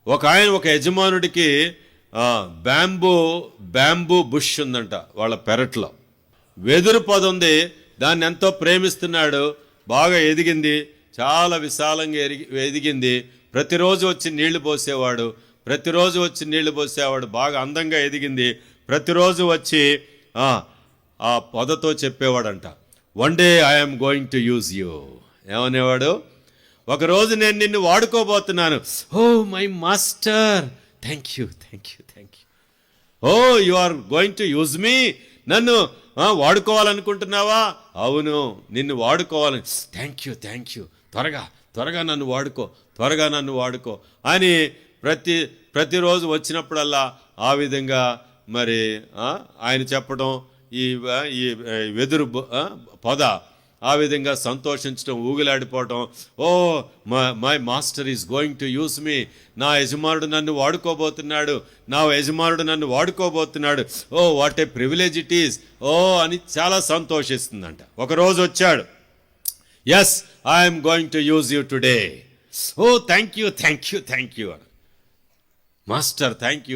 ఒక యజమానుడికి bamboo bush ఉందంట వాళ్ళ పెరట్లో. వెదురు పొద ఉంది, దాన్ని ఎంతో ప్రేమిస్తున్నాడు. బాగా ఎదిగింది, చాలా విశాలంగా ఎదిగింది. ప్రతిరోజు వచ్చి నీళ్లు పోసేవాడు, బాగా అందంగా ఎదిగింది. ప్రతిరోజు వచ్చి ఆ పొదతో చెప్పేవాడంట, one day I'm going to use you. ఏమనేవాడు? ఒకరోజు నేను నిన్ను వాడుకోబోతున్నాను. Oh my master, thank you. Oh you are going to use me. నన్ను వాడుకోవాలనుకుంటున్నావా? అవును, నిన్ను వాడుకోవాలని. Thank you. త్వరగా నన్ను వాడుకో అని ప్రతిరోజు వచ్చినప్పుడల్లా ఆ విధంగా మరి ఆయన చెప్పడం, ఈ వెదురు పొద ఆ విధంగా సంతోషించడం, ఊగిలాడిపోవటం. Oh my master is going to use me. నా యజమానుడు నన్ను వాడుకోబోతున్నాడు. Oh what a privilege it is. ఓ అని చాలా సంతోషిస్తుందంట. ఒకరోజు వచ్చాడు, yes I'm going to use you today. Oh thank you master, thank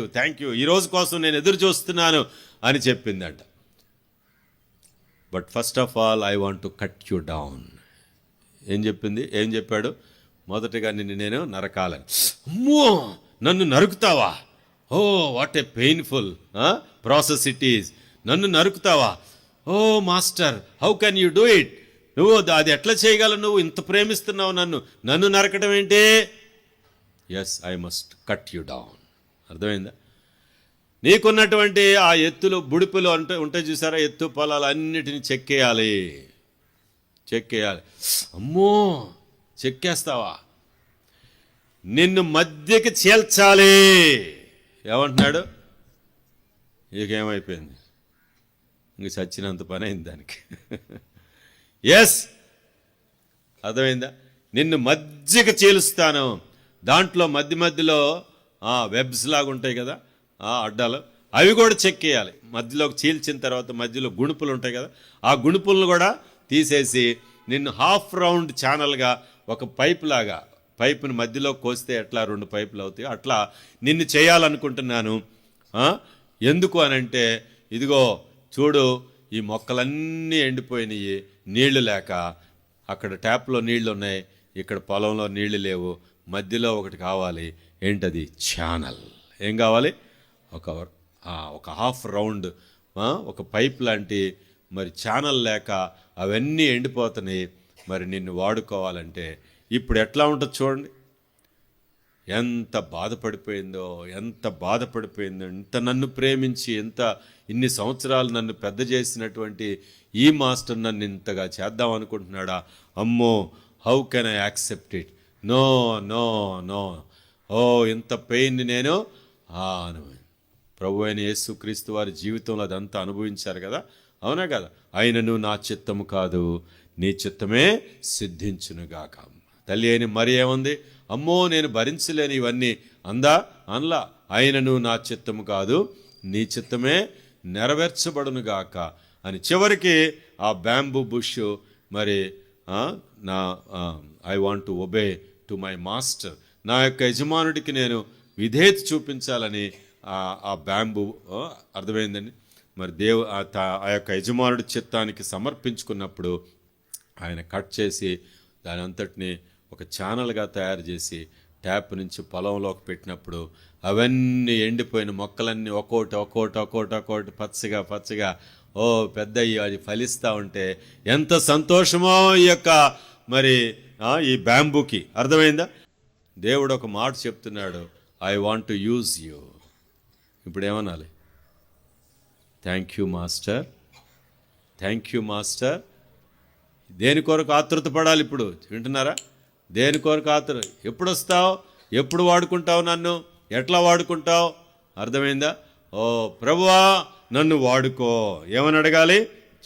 you, ఈ రోజు కోసం నేను ఎదురు చూస్తున్నాను అని చెప్పిందంట. But first of all I want to cut you down. ఏం చెప్పాడు? మొదటగా నిన్ను నేను నరకాలని. అమ్మో, నన్ను నరుకుతావా? ఓ what a painful process it is. నన్ను నరుకుతావా? Oh master, how can you do it? నువ్వు అది ఎట్లా చేయగలవు? నువ్వు ఇంత ప్రేమిస్తున్నావు నన్ను నరకటం ఏంటి? Yes, I must cut you down. అర్థమైందా? నీకున్నటువంటి ఆ ఎత్తులు, బుడిపులు ఉంటాయి చూసారా, ఎత్తు పొలాలు అన్నిటిని చెక్కేయాలి. అమ్మో, చెక్కేస్తావా? నిన్ను మధ్యకి చేల్చాలి. ఏమంటున్నాడు? ఇకేమైపోయింది, ఇంక చచ్చినంత పని అయింది దానికి. ఎస్, అర్థమైందా? నిన్ను మధ్యకి చీలుస్తాను. దాంట్లో మధ్యలో వెబ్స్ లాగా ఉంటాయి కదా, అడ్డాలు, అవి కూడా చెక్కేయాలి. మధ్యలోకి చీల్చిన తర్వాత మధ్యలో గుణుపులు ఉంటాయి కదా, ఆ గుణుపులను కూడా తీసేసి నిన్ను హాఫ్ రౌండ్ ఛానల్గా ఒక పైపుని మధ్యలో కోస్తే ఎట్లా 2 పైపులు అవుతాయి, అట్లా నిన్ను చేయాలనుకుంటున్నాను. ఎందుకు అనంటే, ఇదిగో చూడు, ఈ మొక్కలన్నీ ఎండిపోయినాయి, నీళ్లు లేక. అక్కడ ట్యాప్లో నీళ్లు ఉన్నాయి, ఇక్కడ పొలంలో నీళ్లు లేవు. మధ్యలో ఒకటి కావాలి. ఏంటది? ఛానల్. ఏం కావాలి? ఒక హాఫ్ రౌండ్, ఒక పైప్ లాంటి మరి ఛానల్ లేక అవన్నీ ఎండిపోతున్నాయి. మరి నిన్ను వాడుకోవాలంటే ఇప్పుడు ఎట్లా ఉంటుంది చూడండి. ఎంత బాధపడిపోయిందో. ఇంత నన్ను ప్రేమించి, ఇన్ని సంవత్సరాలు నన్ను పెద్ద చేసినటువంటి ఈ మాస్టర్ నన్ను ఇంతగా చేద్దాం అనుకుంటున్నాడా? అమ్మో, how can I accept it? No. ఓ ఇంత పెయిన్ని నేను ప్రభు అయిన యేసుక్రీస్తు వారి జీవితంలో అదంతా అనుభవించారు కదా, అవునా కదా? ఆయనను నా చిత్తము కాదు, నీ చిత్తమే సిద్ధించునుగాక. తల్లి అయిన మరి ఏముంది? అమ్మో, నేను భరించలేని ఇవన్నీ అనలా. ఆయనను నా చిత్తము కాదు, నీ చిత్తమే నెరవేర్చబడునుగాక అని. చివరికి ఆ బ్యాంబూ బుష్ మరి I want to obey to my master. నా యొక్క యజమానుడికి నేను విధేయత చూపించాలని ఆ బ్యాంబూ, అర్థమైందండి. మరి ఆ యొక్క యజమానుడి చిత్తానికి సమర్పించుకున్నప్పుడు ఆయన కట్ చేసి దాని అంతటిని ఒక ఛానల్గా తయారు చేసి ట్యాప్ నుంచి పొలంలోకి పెట్టినప్పుడు అవన్నీ ఎండిపోయిన మొక్కలన్నీ ఒక్కోటి పచ్చగా పెద్ద అది ఫలిస్తూ ఉంటే ఎంత సంతోషమో ఈ యొక్క మరి ఈ బ్యాంబూకి. అర్థమైందా? దేవుడు ఒక మాట చెప్తున్నాడు, I want to use you. ఇప్పుడు ఏమనాలి? Thank you master. దేని కొరకు ఆతృత పడాలి ఇప్పుడు? వింటున్నారా? దేని కొరకు ఆతృత? ఎప్పుడు వస్తావు? ఎప్పుడు వాడుకుంటావు? నన్ను ఎట్లా వాడుకుంటావు? అర్థమైందా? ఓ ప్రభువా, నన్ను వాడుకో. ఏమని అడగాలి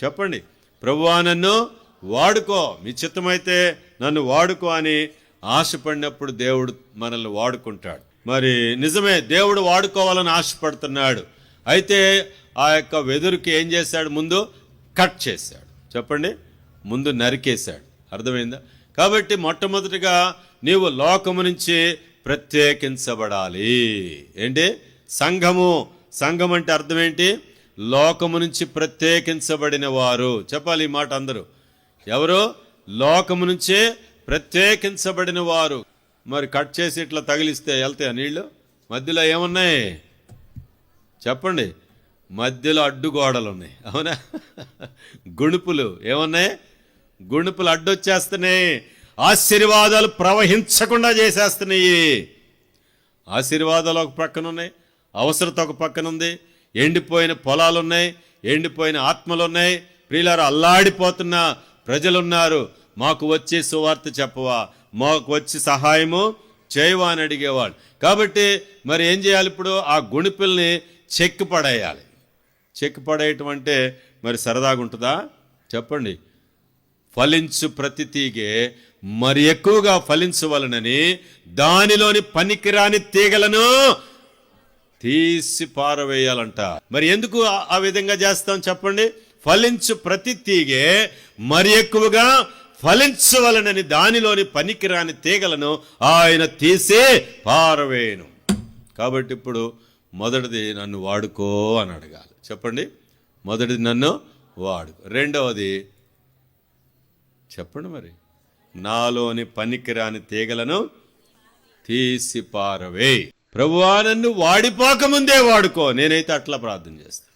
చెప్పండి? ప్రభువా, నన్ను వాడుకో, మీ చిత్తమైతే నన్ను వాడుకో అని ఆశపడినప్పుడు దేవుడు మనల్ని వాడుకుంటాడు. మరి నిజమే, దేవుడు వాడుకోవాలని ఆశపడుతున్నాడు. అయితే ఆ యొక్క వెదురుకి ఏం చేశాడు? ముందు కట్ చేశాడు. చెప్పండి, ముందు నరికేశాడు. అర్థమైందా? కాబట్టి మొట్టమొదటిగా నీవు లోకము నుంచి ప్రత్యేకించబడాలి. ఏంటి సంఘము? సంఘం అంటే అర్థం ఏంటి? లోకము నుంచి ప్రత్యేకించబడిన వారు. చెప్పాలి ఈ మాట అందరూ. ఎవరు? లోకము నుంచే ప్రత్యేకించబడిన వారు. మరి కట్ చేసి ఇట్లా తగిలిస్తే వెళ్తాయి నీళ్ళు? మధ్యలో ఏమున్నాయి చెప్పండి? మధ్యలో అడ్డుగోడలు ఉన్నాయి, అవునా? గుణుపులు ఏమున్నాయి? గుణుపులు అడ్డొచ్చేస్తున్నాయి, ఆశీర్వాదాలు ప్రవహించకుండా చేసేస్తున్నాయి. ఆశీర్వాదాలు ఒక పక్కన ఉన్నాయి, అవసరత ఒక పక్కన ఉంది, ఎండిపోయిన పొలాలు ఉన్నాయి, ఎండిపోయిన ఆత్మలు ఉన్నాయి. ప్రియులారా, అల్లాడిపోతున్న ప్రజలున్నారు. మాకు వచ్చి సువార్త చెప్పవా, మాకు వచ్చి సహాయము చేయవా అని అడిగేవాడు. కాబట్టి మరి ఏం చేయాలి? ఇప్పుడు ఆ గుణిపుల్ని చెక్కి పడేయాలి. చెక్కి పడేయటం అంటే మరి సరదాగా ఉంటుందా చెప్పండి? ఫలించు ప్రతి తీగే మరి ఎక్కువగా ఫలించవలనని దానిలోని పనికిరాని తీగలను తీసి పారవేయాలంట. మరి ఎందుకు ఆ విధంగా చేస్తాం చెప్పండి? ఫలించు ప్రతి తీగే మరి ఎక్కువగా ఫలించవలనని దానిలోని పనికిరాని తీగలను ఆయన తీసి పారవేయను. కాబట్టి ఇప్పుడు మొదటిది నన్ను వాడుకో అని అడగాలి. చెప్పండి, మొదటిది నన్ను వాడుకో. రెండవది చెప్పండి మరి, నాలోని పనికిరాని తీగలను తీసి పారవేయ్. ప్రభువా నన్ను వాడిపోకముందే వాడుకో. నేనైతే అట్లా ప్రార్థన చేస్తాను.